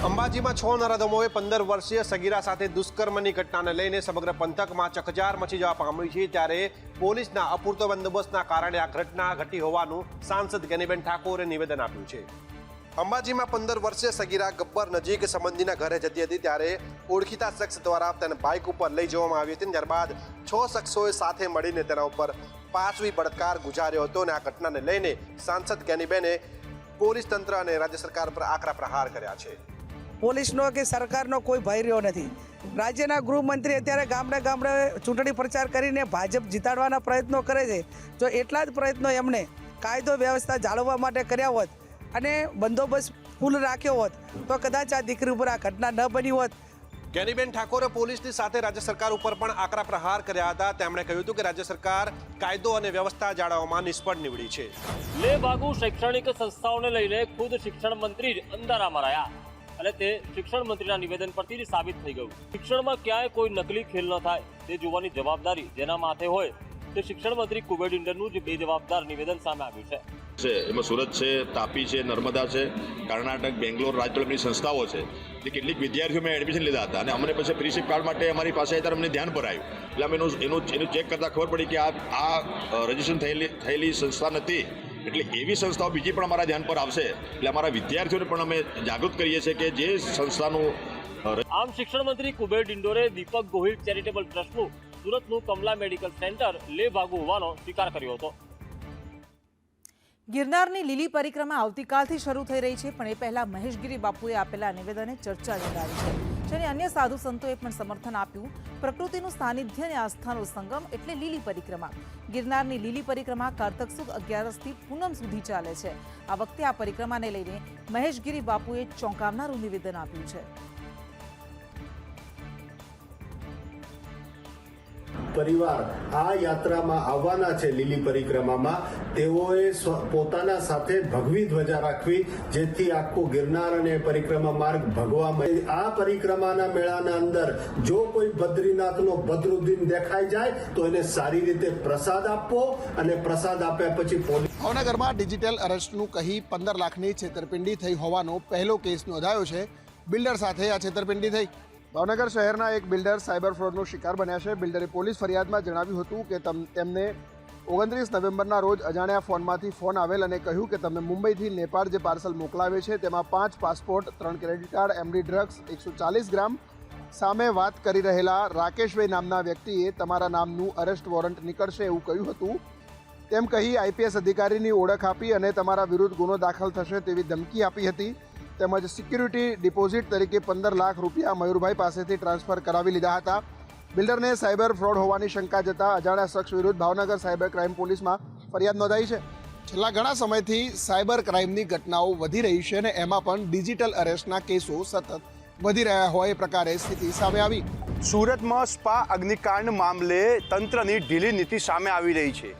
અંબાજીમાં 6 નરાધમોએ 15 વર્ષીય સગીરા સાથે દુષ્કર્મની ઘટનાને લઈને સમગ્ર પંથકમાં ચકચાર મચી જવા પામી છે। ત્યારે પોલીસના અપૂરતો બંદોબસ્તના કારણે આ ઘટના ઘટી હોવાનું સાંસદ ગેનીબેન ઠાકોરે નિવેદન આપ્યું છે। અંબાજીમાં 15 વર્ષીય સગીરા ગબ્બર નજીક સંબંધીના ઘરે જતી હતી ત્યારે ઓળખીતા શખ્સ દ્વારા તેને બાઇક ઉપર લઈ જવામાં આવી હતી। ત્યારબાદ 6 શખ્સોએ સાથે મળીને તેના ઉપર પાશવી બળાત્કાર ગુજાર્યો હતો અને આ ઘટનાને લઈને સાંસદ ગેનીબેને પોલીસ તંત્ર અને રાજ્ય સરકાર પર આકરા પ્રહાર કર્યા છે। પોલીસનો કે સરકારનો કોઈ ભય રહ્યો નથી। રાજ્યના ગૃહમંત્રી અત્યારે ગામડે ગામડે ચૂંટણી પ્રચાર કરીને ભાજપ જીતાડવાના પ્રયત્નો કરે છે। જો એટલા જ પ્રયત્નો એમણે કાયદો વ્યવસ્થા જાળવવા માટે કર્યા હોત અને બંદોબસ્ત ફૂલ રાખ્યો હોત તો કદાચ આ દીકરી ઉપર આ ઘટના ન બની હોત। ગેનીબેન ઠાકોરે પોલીસની સાથે રાજ્ય સરકાર ઉપર પણ આકરા પ્રહાર કર્યા હતા। તેમણે કહ્યું હતું કે રાજ્ય સરકાર કાયદો અને વ્યવસ્થા જાળવવામાં નિષ્ફળ નીવડી છે। લેભાગુ શૈક્ષણિક સંસ્થાઓને લઈને ખુદ શિક્ષણ મંત્રી જ અંધારામાં રહ્યા અને તે શિક્ષણ મંત્રીના નિવેદન પરથી જ સાબિત થઈ ગયું। શિક્ષણમાં ક્યાંય કોઈ નકલી ખેલ ન થાય તે જોવાની જવાબદારી જેના માથે હોય તે શિક્ષણ મંત્રી કુબેર ડિંડરનું જ બેજવાબદાર નિવેદન સામે આવ્યું છે। એમાં સુરત છે, તાપી છે, નર્મદા છે, કર્ણાટક, બેંગ્લોર રાજ્યની સંસ્થાઓ છે જે કેટલીક વિદ્યાર્થીઓ મેં એડમિશન લીધા હતા અને અમને પછી ફ્રી શિપ કાર્ડ માટે અમારી પાસે ત્યારે અમને ધ્યાન પર આવ્યું એટલે અમે એનું ચેક કરતાં ખબર પડી કે આ રજીસ્ટ્રેશન થયેલી સંસ્થા નથી। એટલે એવી સંસ્થાઓ બીજી પણ અમારા ધ્યાન પર આવશે એટલે અમારા વિદ્યાર્થીઓને પણ અમે જાગૃત કરીએ છીએ કે જે સંસ્થાનું આમ શિક્ષણ મંત્રી કુબેર ડિંડોરે દીપક ગોહિલ ચેરિટેબલ ટ્રસ્ટનું સુરતનું કમલા મેડિકલ સેન્ટર લેભાગુ હોવાનો સ્વીકાર કર્યો હતો। ગિરનારની લીલી પરિક્રમા આવતીકાલથી શરૂ થઈ રહી છે, પણ એ પહેલા મહેશગીરી બાપુએ આપેલા નિવેદને ચર્ચા જગાડી છે, જેને અન્ય સાધુ સંતોએ પણ સમર્થન આપ્યું। પ્રકૃતિનું સાનિધ્ય અને આસ્થાનો સંગમ એટલે લીલી પરિક્રમા। ગિરનારની લીલી પરિક્રમા કારતક સુદ 11થી પૂનમ સુધી ચાલે છે। આ વખતે આ પરિક્રમાને લઈને મહેશગીરી બાપુએ ચોંકાવનારું નિવેદન આપ્યું છે। પરિવાર આ યાત્રામાં આવવાના છે લીલી પરિક્રમામાં, તેઓએ પોતાના સાથે ભગવી ધ્વજા રાખવી જેથી આખો ગિરનાર અને પરિક્રમા માર્ગ ભગવામાં। આ પરિક્રમાના મેળાના અંદર જો કોઈ બદ્રીનાથનો બદરુદ્દીન દેખાઈ જાય તો એને સારી રીતે પ્રસાદ આપવો અને પ્રસાદ આપ્યા પછી ભાવનગરમાં ડિજિટલ અરેસ્ટનું કહી 15 લાખની છેતરપિંડી થઈ હોવાનો પહેલો કેસ નોંધાયો છે। બિલ્ડર સાથે આ છેતરપિંડી થઈ। ભાવનગર શહેરના એક બિલ્ડર સાયબર ફ્રોડનો શિકાર બન્યા છે। બિલ્ડરે પોલીસ ફરિયાદમાં જણાવ્યું હતું કે તેમને 29 નવેમ્બરના રોજ અજાણ્યા ફોનમાંથી ફોન આવેલ અને કહ્યું કે તમે મુંબઈથી નેપાળ જે પાર્સલ મોકલાવે છે તેમાં 5 passport, 3 credit card, MD drugs, 140 ગ્રામ સામે વાત કરી રહેલા રાકેશભાઈ નામના વ્યક્તિએ તમારા નામનું અરેસ્ટ વોરંટ નીકળશે એવું કહ્યું હતું। તેમ કહી આઈપીએસ અધિકારીની ઓળખ આપી અને તમારા વિરુદ્ધ ગુનો દાખલ થશે તેવી ધમકી આપી હતી। તેમજ સિક્યુરિટી ડિપોઝિટ તરીકે 15 લાખ રૂપિયા મયુરભાઈ પાસેથી ટ્રાન્સફર કરાવી લીધા હતા। બિલ્ડરને સાયબર ફ્રોડ હોવાની શંકા જતાં અજાણ્યા શખ્સ વિરુદ્ધ ભાવનગર સાયબર ક્રાઇમ પોલીસમાં ફરિયાદ નોંધાઈ છે। છેલ્લા ઘણા સમયથી સાયબર ક્રાઇમની ઘટનાઓ વધી રહી છે અને એમાં પણ ડિજિટલ અરેસ્ટના કેસો સતત વધી રહ્યા હોય એ પ્રકારે સ્થિતિ સામે આવી। સુરતમાં સ્પા અગ્નિકાંડ મામલે તંત્રની ઢીલી નીતિ સામે આવી રહી છે।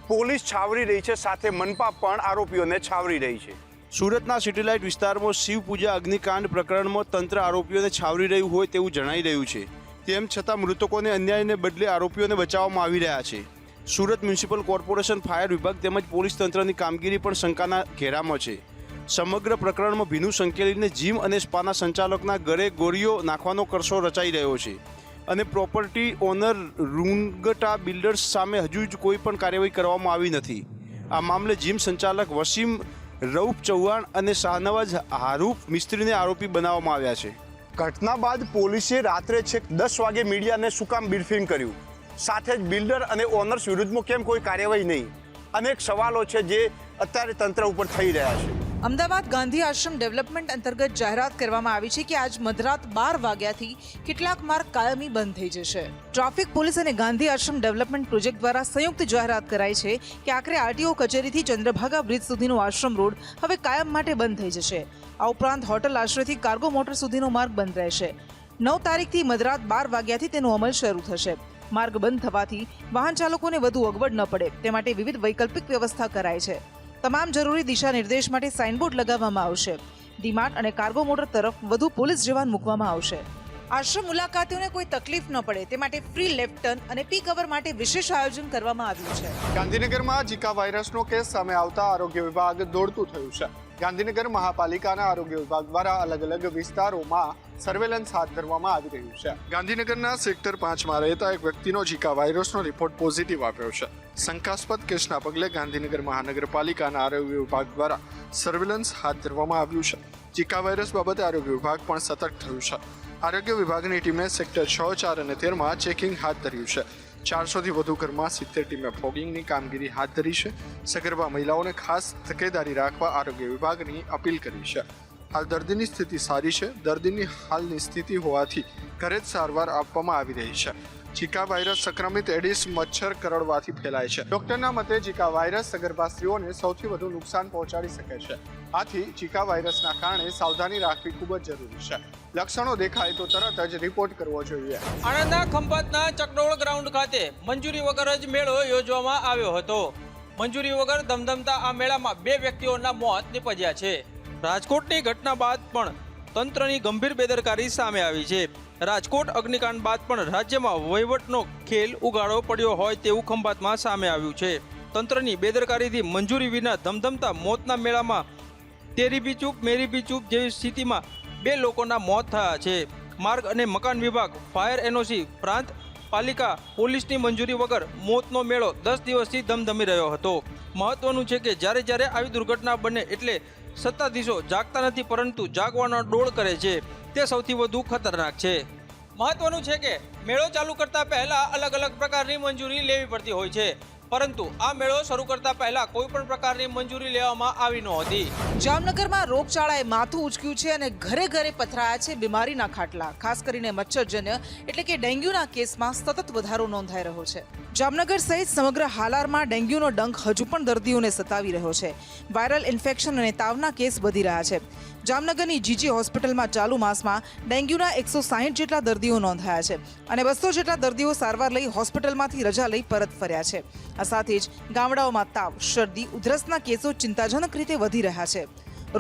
પોલીસ છાવરી રહી છે, સાથે મનપા પણ આરોપીઓને છાવરી રહી છે। સુરતના સિટીલાઇટ વિસ્તારમાં શિવ પૂજા અગ્નિકાંડ પ્રકરણમાં તંત્ર આરોપીઓને છાવરી રહ્યું હોય તેવું જણાઈ રહ્યું છે। તેમ છતાં મૃતકોને અન્યાયને બદલે આરોપીઓને બચાવવામાં આવી રહ્યા છે। સુરત મ્યુનિસિપલ કોર્પોરેશન, ફાયર વિભાગ તેમજ પોલીસ તંત્રની કામગીરી પણ શંકાના ઘેરામાં છે। સમગ્ર પ્રકરણમાં ભીનું સંકેલીને જીમ અને સ્પાના સંચાલકના ઘરે ગોળીઓ નાખવાનો કરસો રચાઈ રહ્યો છે અને પ્રોપર્ટી ઓનર રૂંગટા બિલ્ડર્સ સામે હજુ જ કોઈ પણ કાર્યવાહી કરવામાં આવી નથી। આ મામલે જીમ સંચાલક વસીમ રઉફ ચૌહાણ અને શાહનવાજ હારૂફ મિસ્ત્રીને આરોપી બનાવવામાં આવ્યા છે। ઘટના બાદ પોલીસે રાત્રે છેક 10 વાગે મીડિયાને શું કામ બ્રીફિંગ કર્યું, સાથે જ બિલ્ડર અને ઓનર્સ વિરુદ્ધમાં કેમ કોઈ કાર્યવાહી નહીં, અનેક સવાલો છે જે અત્યારે તંત્ર ઉપર થઈ રહ્યા છે। અમદાવાદ ગાંધી આશ્રમ ડેવલપમેન્ટ અંતર્ગત જાહેરાત કરવામાં આવી છે કે આજ મધરાત 12 વાગ્યાથી કેટલાક માર્ગ કાયમી બંધ થઈ જશે। ટ્રાફિક પોલીસ અને ગાંધી આશ્રમ ડેવલપમેન્ટ પ્રોજેક્ટ દ્વારા સંયુક્ત જાહેરાત કરાઈ છે કે આખરે આરટીઓ કચેરીથી ચંદ્રભાગા બ્રિજ સુધીનો આશ્રમ રોડ હવે કાયમ માટે બંધ થઈ જશે। આ ઉપરાંત હોટલ આશ્રયથી કાર્ગો મોટર સુધીનો માર્ગ બંધ રહેશે। 9 તારીખથી મધરાત 12 વાગ્યાથી તેનો અમલ શરૂ થશે। માર્ગ બંધ થવાથી વાહન ચાલકોને વધુ અગવડ ન પડે તે માટે વિવિધ વૈકલ્પિક વ્યવસ્થા કરાઈ છે। તમામ જરૂરી દિશા નિર્દેશ માટે સાઇનબોર્ડ લગાવવામાં આવશે। ડીમાર્ટ અને કાર્ગો મોટર તરફ વધુ પોલીસ જવાન મૂકવામાં આવશે। આશ્રમ મુલાકાતીઓને કોઈ તકલીફ ન પડે તે માટે ફ્રી લેફ્ટ ટર્ન અને પીક અવર માટે વિશેષ આયોજન કરવામાં આવ્યું છે। ગાંધીનગરમાં ઝીકા વાયરસનો કેસ સામે આવતા આરોગ્ય વિભાગ દોડતું થયું છે। ગાંધીનગર મહાપાલિકાના આરોગ્ય વિભાગ દ્વારા અલગ અલગ વિસ્તારોમાં સર્વેલન્સ હાથ ધરવામાં આવી રહ્યું છે. ગાંધીનગરના સેક્ટર 5માં રહેતા એક વ્યક્તિનો ઝીકા વાયરસનો રિપોર્ટ પોઝિટિવ આવ્યો છે. શંકાસ્પદ કેસના પગલે ગાંધીનગર મહાનગરપાલિકાના આરોગ્ય વિભાગ દ્વારા સર્વેલન્સ હાથ ધરવામાં આવ્યું છે. ઝીકા વાયરસ બાબતે આરોગ્ય વિભાગ પણ સતર્ક થયું છે. આરોગ્ય વિભાગની ટીમે સેક્ટર 6, 4 અને 13માં ચેકિંગ હાથ ધર્યું છે. 400થી વધુ ઘરમાં 70 ટીમે ફોગિંગની કામગીરી હાથ ધરી છે. સગર્ભા મહિલાઓને ખાસ તકેદારી રાખવા આરોગ્ય વિભાગની અપીલ કરી છે. હાલ દર્દીની સ્થિતિ સારી છે. દર્દીની હાલની સ્થિતિ હોવાથી ઘરે જ સારવાર આપવામાં આવી રહી છે. ઝીકા વાયરસ સંક્રમિત એડિસ મચ્છર કરડવાથી ફેલાય છે. ડોક્ટરના મતે ઝીકા વાયરસ સગર્ભા સ્ત્રીઓને સૌથી વધુ નુકસાન પહોંચાડી શકે છે. આથી ઝીકા વાયરસના કારણે સાવધાની રાખવી ખૂબ જ જરૂરી છે. લક્ષણો દેખાય તો તરત જ રિપોર્ટ કરવો જોઈએ. આણંદના ખંભાતના ચકડોળ ગ્રાઉન્ડ ખાતે મંજૂરી વગર જ મેળો યોજવામાં આવ્યો હતો. મંજૂરી વગર ધમધમતા આ મેળામાં 2 વ્યક્તિઓના મોત નીપજ્યા છે. રાજકોટની ઘટના બાદ પણ તંત્રની ગંભીર બેદરકારી સામે આવી છે. રાજકોટ અગ્નિકાંડ બાદ પણ રાજ્યમાં વહીવટનો ખેલ ઉગાડો પડ્યો હોય તેવું ખંભાતમાં સામે આવ્યું છે. તંત્રની બેદરકારીથી મંજૂરી વિના ધમધમતા મોતના મેળામાં તેરી બી ચૂપ મેરી બી ચૂપ જેવી સ્થિતિમાં 2 લોકોના મોત થયા છે. માર્ગ અને મકાન વિભાગ, ફાયર એનઓસી, પ્રાંત પાલિકા, પોલીસની મંજૂરી વગર મોતનો મેળો 10 દિવસથી ધમધમી રહ્યો હતો. મહત્વનું છે કે જ્યારે આવી દુર્ઘટના બને એટલે સત્તાધીશો જાગતા નથી પરંતુ જાગવાનો ડોળ કરે છે. તે સૌથી વધુ ખતરનાક છે. મહત્વનું છે કે મેળો ચાલુ કરતા પહેલા અલગ અલગ પ્રકારની મંજૂરી લેવી પડતી હોય છે, પરંતુ આ મેળો શરૂ કરતા પહેલા કોઈ પણ પ્રકારની મંજૂરી લેવામાં આવી નહોતી. જામનગરમાં રોગચાળાએ માથું ઉચક્યું છે અને ઘરે ઘરે પથરાયા છે બીમારીના ખાટલા. ખાસ કરીને મચ્છરજન્ય એટલે કે ડેન્ગ્યુના કેસમાં સતત વધારો નોંધાઈ રહ્યો છે. જામનગર સહિત સમગ્ર હાલારમાં ડેન્ગ્યુનો ડંખ હજુ પણ દર્દીઓને સતાવી રહ્યો છે. વાયરલ ઇન્ફેક્શન અને તાવના કેસ વધી રહ્યા છે. જામનગરની જીજી હોસ્પિટલમાં ચાલુ માસમાં ડેન્ગ્યુના 160 જેટલા દર્દીઓ નોંધાયા છે અને 200 જેટલા દર્દીઓ સારવાર લઈ હોસ્પિટલમાંથી રજા લઈ પરત ફર્યા છે. આ સાથે જ ગામડાઓમાં તાવ, શરદી, ઉધરસના કેસો ચિંતાજનક રીતે વધી રહ્યા છે.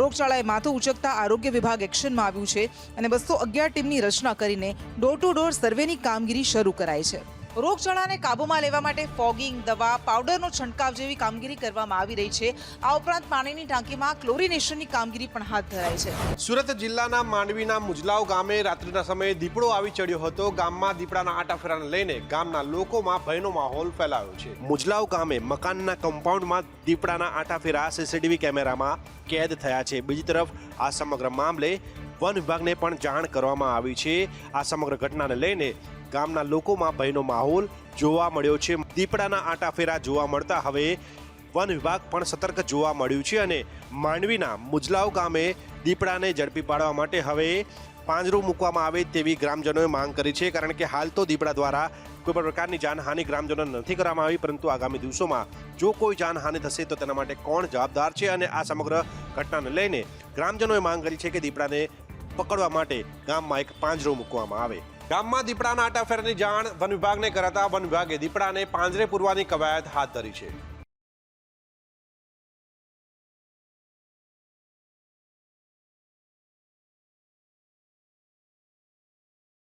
રોગચાળાએ માથું ઉચકતા આરોગ્ય વિભાગ એક્શનમાં આવ્યું છે અને 211 ટીમની રચના કરીને ડોર ટુ ડોર સર્વેની કામગીરી શરૂ કરાઈ છે. રોગચાળાને કાબૂમાં લેવા માટે ફોગિંગ, દવા, પાવડરનો છંટકાવ જેવી કામગીરી કરવામાં આવી રહી છે. આ ઉપરાંત પાણીની ટાંકીમાં ક્લોરિનેશનની કામગીરી પણ હાથ ધરાઈ છે. સુરત જિલ્લાના માંડવીના મુજલાવ ગામે રાત્રિના સમયે દીપડો આવી ચડ્યો હતો. ગામમાં દીપડાના આટાફેરાને લઈને ગામના લોકોમાં ભયનો માહોલ ફેલાયો છે. મુજલાવ ગામે મકાનના કમ્પાઉન્ડમાં દીપડાના આટાફેરા સીસીટીવી કેમેરામાં કેદ થયા છે. બીજી તરફ આ સમગ્ર મામલે વન વિભાગને પણ જાણ કરવામાં આવી છે. આ સમગ્ર ઘટનાને લઈને ગામના લોકોમાં ભયનો માહોલ જોવા મળ્યો છે. દીપડાના આટાફેરા જોવા મળતા હવે વન વિભાગ પણ સતર્ક જોવા મળ્યું છે અને માંડવીના મુજલાવ ગામે દીપડાને ઝડપી પાડવા માટે હવે પાંજરું મૂકવામાં આવે તેવી ગ્રામજનોએ માંગ કરી છે. કારણ કે હાલ તો દીપડા દ્વારા કોઈ પણ પ્રકારની જાનહાનિ ગ્રામજનોને નથી કરવામાં આવી, પરંતુ આગામી દિવસોમાં જો કોઈ જાનહાનિ થશે તો તેના માટે કોણ જવાબદાર છે અને આ સમગ્ર ઘટનાને લઈને ગ્રામજનોએ માંગ કરી છે કે દીપડાને પકડવા માટે ગામમાં એક પાંજરો મૂકવામાં આવે. ગામમાં દીપડાના આટાફેરાની જાણ વન વિભાગને કરાતા વન વિભાગે દીપડાને પાંજરે પૂરવાની કવાયત હાથ ધરી છે.